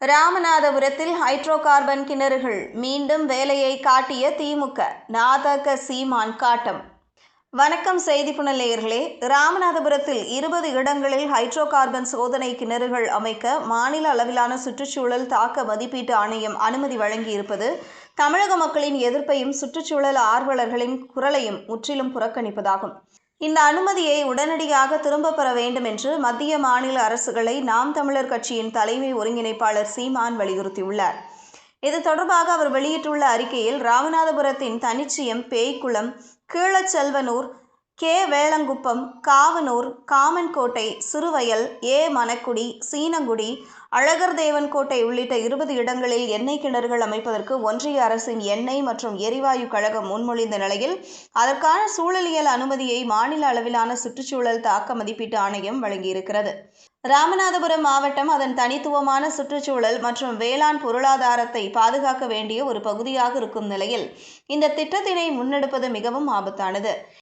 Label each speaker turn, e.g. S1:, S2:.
S1: ராமநாதபுரத்தில் hydro carbon கிணறுகள் மீண்டும் வேலையை காட்டிய திமுக. நாதக சீமான் காட்டம். வணக்கம் செய்தி புனல் நேயர்களே. ராமநாதபுரத்தில் 20 இடங்களில் ஹைட்ரோ கார்பன் சோதனை கிணறுகள் அமைக்க மாநில அளவிலான சுற்றுச்சூழல் தாக்க மதிப்பீட்டு ஆணையம் அனுமதி வழங்கியிருப்பது தமிழக மக்களின் எதிர்ப்பையும் சுற்றுச்சூழல் ஆர்வலர்களின் குரலையும் முற்றிலும் புறக்கணிப்பதாகும். இந்த அனுமதியை உடனடியாக திரும்ப பெற வேண்டும் என்று மத்திய மாநில அரசுகளை நாம் தமிழர் கட்சியின் தலைமை ஒருங்கிணைப்பாளர் சீமான் வலியுறுத்தியுள்ளார். இது தொடர்பாக அவர் வெளியிட்டுள்ள அறிக்கையில், ராமநாதபுரத்தின் தனிச்சியம், பேய்க்குளம், கீழச்செல்வனூர், கே. வேளங்குப்பம், காவனூர், காமன்கோட்டை, சிறுவயல், ஏ. மணக்குடி, சீனங்குடி, அழகர்தேவன்கோட்டை உள்ளிட்ட 20 இடங்களில் எண்ணெய் கிணறுகள் அமைப்பதற்கு ஒன்றிய அரசின் எண்ணெய் மற்றும் எரிவாயு கழகம் முன்மொழிந்த நிலையில், அதற்கான சூழலியல் அனுமதியை மாநில அளவிலான சுற்றுச்சூழல் தாக்க மதிப்பீட்டு ஆணையம் வழங்கியிருக்கிறது. ராமநாதபுரம் மாவட்டம் அதன் தனித்துவமான சுற்றுச்சூழல் மற்றும் வேளாண் பொருளாதாரத்தை பாதுகாக்க வேண்டிய ஒரு பகுதியாக இருக்கும் நிலையில், இந்த திட்டத்தினை முன்னெடுப்பது மிகவும் ஆபத்தானது.